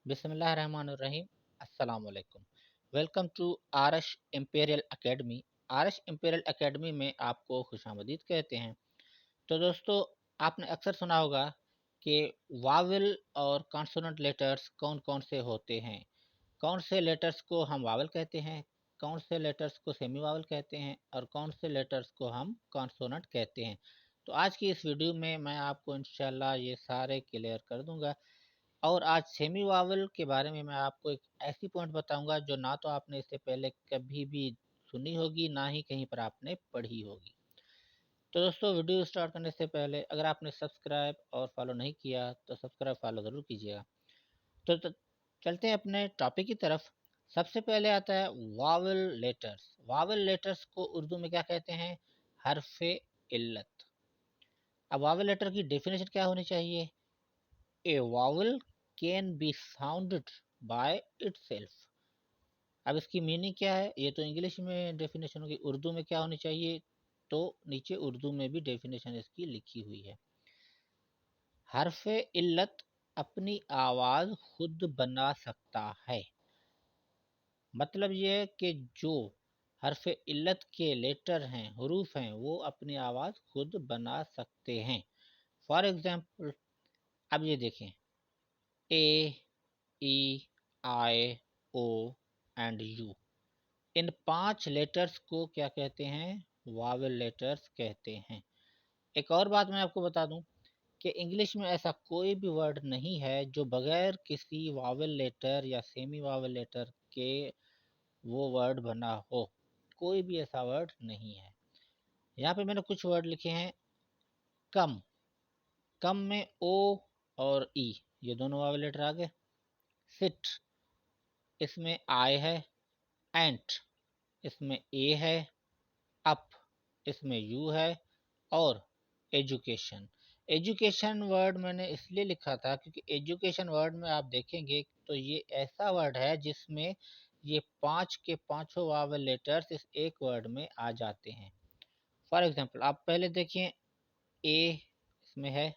बिस्मिल्लाहिर्रहमानिर्रहीम। अस्सलाम वालेकुम। Welcome to Aarash imperial academy. Aarash imperial academy में आपको खुशामदीद कहते हैं। तो दोस्तों, आपने अक्सर सुना होगा कि वावल और कॉन्सोनेंट लेटर्स कौन कौन से होते हैं, कौन से लेटर्स को हम वावल कहते हैं, कौन से लेटर्स को सेमी वावल कहते हैं और कौन से लेटर्स को हम कॉन्सोनेंट कहते हैं। तो आज की इस वीडियो में मैं आपको इंशाल्लाह ये सारे क्लियर कर दूंगा। और आज सेमी वावल के बारे में मैं आपको एक ऐसी पॉइंट बताऊंगा जो ना तो आपने इससे पहले कभी भी सुनी होगी, ना ही कहीं पर आपने पढ़ी होगी। तो दोस्तों, वीडियो स्टार्ट करने से पहले अगर आपने सब्सक्राइब और फॉलो नहीं किया तो सब्सक्राइब फॉलो ज़रूर कीजिएगा। तो चलते हैं अपने टॉपिक की तरफ। सबसे पहले आता है वावल लेटर्स। वावल लेटर्स को उर्दू में क्या कहते हैं? हरफ इल्लत। अब वावल लेटर की डेफिनेशन क्या होनी चाहिए? A vowel can be sounded by itself. अब इसकी मीनिंग क्या है? ये तो इंग्लिश में डेफिनेशन होगी, उर्दू में क्या होनी चाहिए? तो नीचे उर्दू में भी डेफिनेशन इसकी लिखी हुई है। हरफ इल्लत अपनी आवाज़ खुद बना सकता है। मतलब ये है कि जो हरफ इल्लत के लेटर हैं, हरूफ हैं, वो अपनी आवाज़ खुद बना सकते हैं। फॉर एग्जाम्पल, अब ये देखें, A, E, I, O and U, इन 5 लेटर्स को क्या कहते हैं? वावेल लेटर्स कहते हैं। एक और बात मैं आपको बता दूं कि इंग्लिश में ऐसा कोई भी वर्ड नहीं है जो बगैर किसी वावेल लेटर या सेमी वावेल लेटर के वो वर्ड बना हो। कोई भी ऐसा वर्ड नहीं है। यहाँ पे मैंने कुछ वर्ड लिखे हैं। कम, कम में ओ और ई, ये दोनों वावेल लेटर आ गए। सिट, इसमें आई है। एंट, इसमें ए है। अप, इसमें यू है। और एजुकेशन, एजुकेशन वर्ड मैंने इसलिए लिखा था क्योंकि एजुकेशन वर्ड में आप देखेंगे तो ये ऐसा वर्ड है जिसमें ये 5 के पांचों वावल लेटर्स इस एक वर्ड में आ जाते हैं। फॉर एग्जांपल, आप पहले देखिए, ए इसमें है,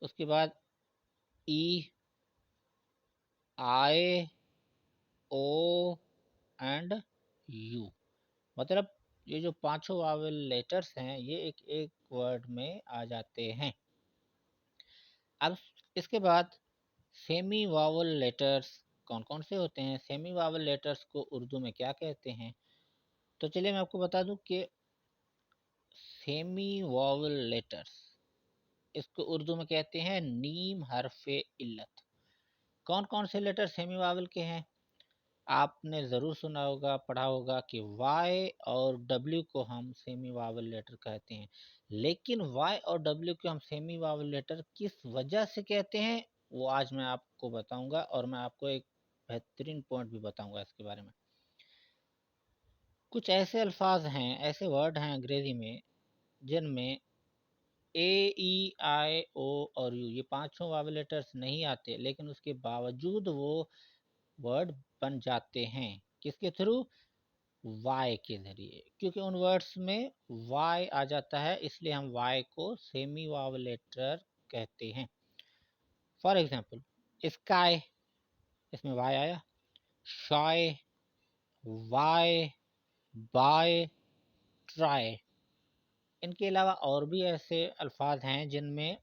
उसके बाद ई, आई, ओ एंड यू। मतलब ये जो पांचों वावल लेटर्स हैं ये एक एक वर्ड में आ जाते हैं। अब इसके बाद सेमी वावल लेटर्स कौन कौन से होते हैं? सेमी वावल लेटर्स को उर्दू में क्या कहते हैं? तो चलिए मैं आपको बता दूं कि सेमी वावल लेटर्स, इसको उर्दू में कहते हैं नीम हरफ इल्लत। कौन कौन से लेटर सेमी वावल के हैं? आपने ज़रूर सुना होगा, पढ़ा होगा कि वाई और डब्ल्यू को हम सेमी वावल लेटर कहते हैं। लेकिन वाई और डब्ल्यू को हम सेमी वावल लेटर किस वजह से कहते हैं, वो आज मैं आपको बताऊंगा। और मैं आपको एक बेहतरीन पॉइंट भी बताऊंगा इसके बारे में। कुछ ऐसे अल्फाज हैं, ऐसे वर्ड हैं अंग्रेज़ी में जिनमें ए, ई, आई, ओ और यू, ये पांचों वावल लेटर्स नहीं आते, लेकिन उसके बावजूद वो वर्ड बन जाते हैं। किसके थ्रू? वाई के ज़रिए। क्योंकि उन वर्ड्स में वाई आ जाता है, इसलिए हम वाई को सेमी वावल लेटर कहते हैं। फॉर एग्जाम्पल, स्काई, इसमें वाई आया। शाय, वाई, बाय, ट्राई। इनके अलावा और भी ऐसे अल्फाज हैं जिनमें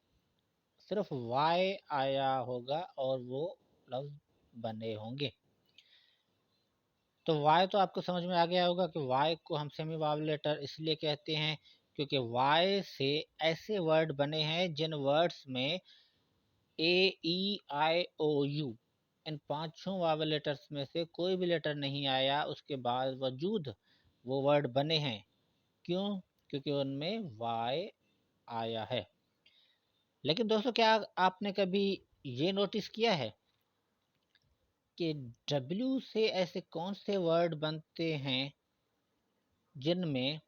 सिर्फ वाई आया होगा और वो लफ्ज़ बने होंगे। तो वाई तो आपको समझ में आ गया होगा कि वाई को हम सेमी वावल लेटर इसलिए कहते हैं क्योंकि वाई से ऐसे वर्ड बने हैं जिन वर्ड्स में ए, ई, आई, ओ, यू, इन पांचों वावल लेटर्स में से कोई भी लेटर नहीं आया, उसके बावजूद वो वर्ड बने हैं। क्यों? क्योंकि उनमें वाई आया है। लेकिन दोस्तों, क्या आपने कभी ये नोटिस किया है कि डब्ल्यू से ऐसे कौन से वर्ड बनते हैं जिनमें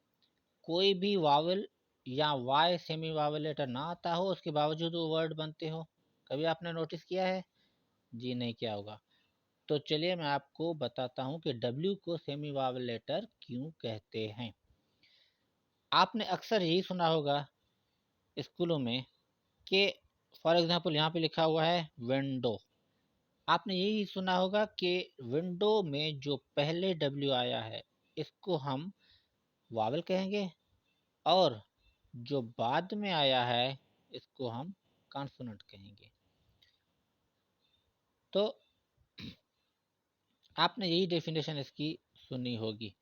कोई भी वावल या वाई सेमी वावल लेटर ना आता हो, उसके बावजूद वो वर्ड बनते हो? कभी आपने नोटिस किया है? जी नहीं किया होगा। तो चलिए मैं आपको बताता हूँ कि डब्ल्यू को सेमी वावल लेटर क्यों कहते हैं। आपने अक्सर यही सुना होगा स्कूलों में कि फॉर एग्जांपल यहाँ पे लिखा हुआ है विंडो। आपने यही सुना होगा कि विंडो में जो पहले डब्ल्यू आया है इसको हम वावल कहेंगे, और जो बाद में आया है इसको हम कॉन्सोनेंट कहेंगे। तो आपने यही डेफिनेशन इसकी सुनी होगी।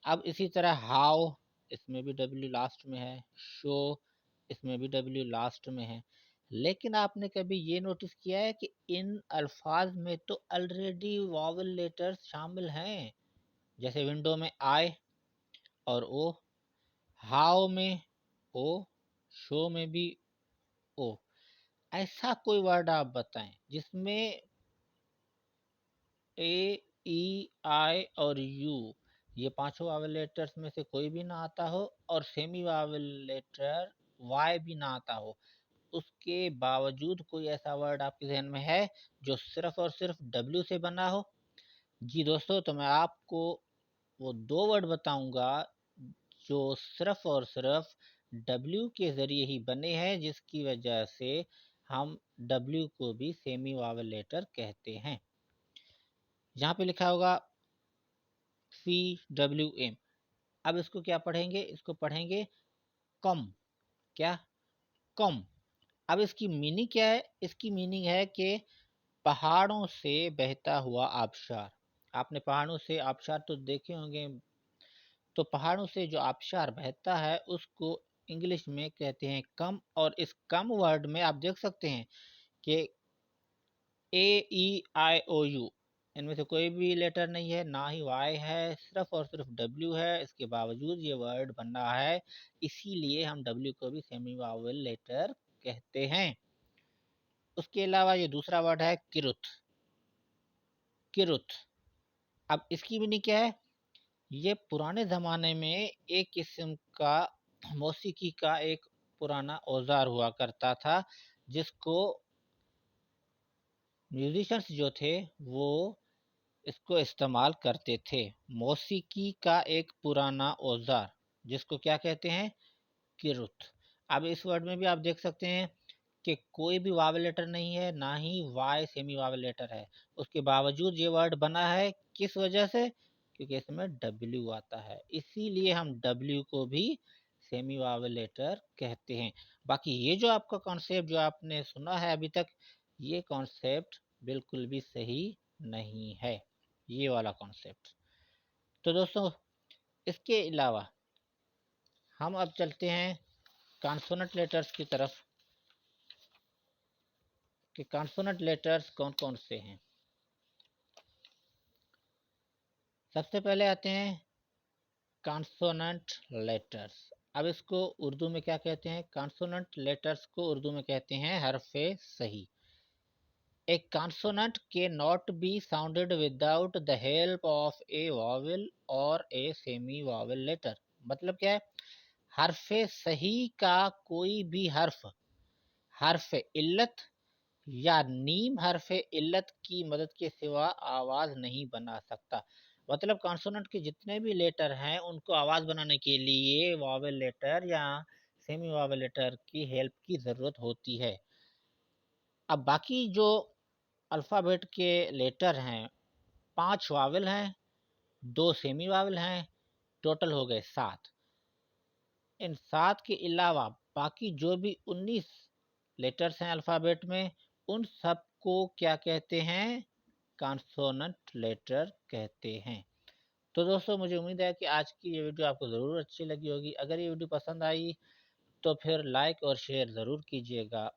अब इसी तरह हाउ, इसमें भी डब्ल्यू लास्ट में है, शो, इसमें भी डब्ल्यू लास्ट में है। लेकिन आपने कभी ये नोटिस किया है कि इन अल्फाज में तो ऑलरेडी वॉवल लेटर्स शामिल हैं, जैसे विंडो में आई और ओ, हाउ में ओ, शो में भी ओ। ऐसा कोई वर्ड आप बताएं जिसमें ए, ई, आई और यू, ये पांचों वावल लेटर्स में से कोई भी ना आता हो, और सेमी वावल लेटर वाई भी ना आता हो। उसके बावजूद कोई ऐसा वर्ड आपके जहन में है जो सिर्फ और सिर्फ डब्ल्यू से बना हो? जी दोस्तों, तो मैं आपको वो दो वर्ड बताऊंगा जो सिर्फ और सिर्फ डब्ल्यू के ज़रिए ही बने हैं, जिसकी वजह से हम डब्ल्यू को भी सेमी वावल लेटर कहते हैं। यहाँ पे लिखा होगा CWM। अब इसको क्या पढ़ेंगे? इसको पढ़ेंगे कम। क्या? कम। अब इसकी मीनिंग क्या है? इसकी मीनिंग है कि पहाड़ों से बहता हुआ आबशार। आपने पहाड़ों से आबशार तो देखे होंगे। तो पहाड़ों से जो आबशार बहता है उसको इंग्लिश में कहते हैं कम। और इस कम वर्ड में आप देख सकते हैं कि AEIOU, इनमें से कोई भी लेटर नहीं है, ना ही वाई है, सिर्फ और सिर्फ डब्ल्यू है। इसके बावजूद ये वर्ड बना है, इसीलिए हम डब्ल्यू को भी सेमी वावल लेटर कहते हैं। उसके अलावा ये दूसरा वर्ड है किरुत। किरुत। अब इसकी मीनिंग क्या है? ये पुराने ज़माने में एक किस्म का मौसीकी का एक पुराना औजार हुआ करता था, जिसको म्यूजिशंस जो थे वो इसको इस्तेमाल करते थे। मौसीकी का एक पुराना औजार, जिसको क्या कहते हैं? किरुत। अब इस वर्ड में भी आप देख सकते हैं कि कोई भी वावल लेटर नहीं है, ना ही वाई सेमी वावल लेटर है। उसके बावजूद ये वर्ड बना है, किस वजह से? क्योंकि इसमें डब्ल्यू आता है, इसीलिए हम डब्ल्यू को भी सेमी वावल लेटर कहते हैं। बाकी ये जो आपका कॉन्सेप्ट जो आपने सुना है अभी तक, ये कॉन्सेप्ट बिल्कुल भी सही नहीं है, ये वाला कॉन्सेप्ट। तो दोस्तों, इसके अलावा हम अब चलते हैं कॉन्सोनेंट लेटर्स की तरफ, कि कॉन्सोनेंट लेटर्स कौन कौन से हैं। सबसे पहले आते हैं कॉन्सोनेंट लेटर्स। अब इसको उर्दू में क्या कहते हैं? कॉन्सोनेंट लेटर्स को उर्दू में कहते हैं हरफे सही। ए कॉन्सोनेंट के not be sounded without the help of A vowel और ए सेमी वॉवेल लेटर। मतलब क्या है? हरफे सही का कोई भी हर्फ हरफ इल्लत या नीम हरफ इल्लत की मदद के सिवा आवाज़ नहीं बना सकता। मतलब कॉन्सोनेंट के जितने भी लेटर हैं उनको आवाज़ बनाने के लिए वावेल लेटर या सेमी वावेल लेटर की हेल्प की ज़रूरत होती है। अब बाकी जो अल्फ़ाबेट के लेटर हैं, 5 वावेल हैं, 2 सेमी वावेल हैं, टोटल हो गए 7। इन 7 के अलावा बाकी जो भी 19 लेटर्स हैं अल्फ़ाबेट में, उन सबको क्या कहते हैं? कॉन्सोनेंट लेटर कहते हैं। तो दोस्तों, मुझे उम्मीद है कि आज की ये वीडियो आपको ज़रूर अच्छी लगी होगी। अगर ये वीडियो पसंद आई तो फिर लाइक और शेयर ज़रूर कीजिएगा,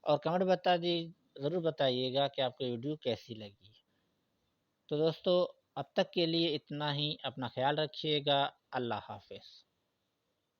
और कमेंट ज़रूर बताइएगा कि आपको ये वीडियो कैसी लगी। तो दोस्तों, अब तक के लिए इतना ही। अपना ख्याल रखिएगा। अल्लाह हाफ़िज़।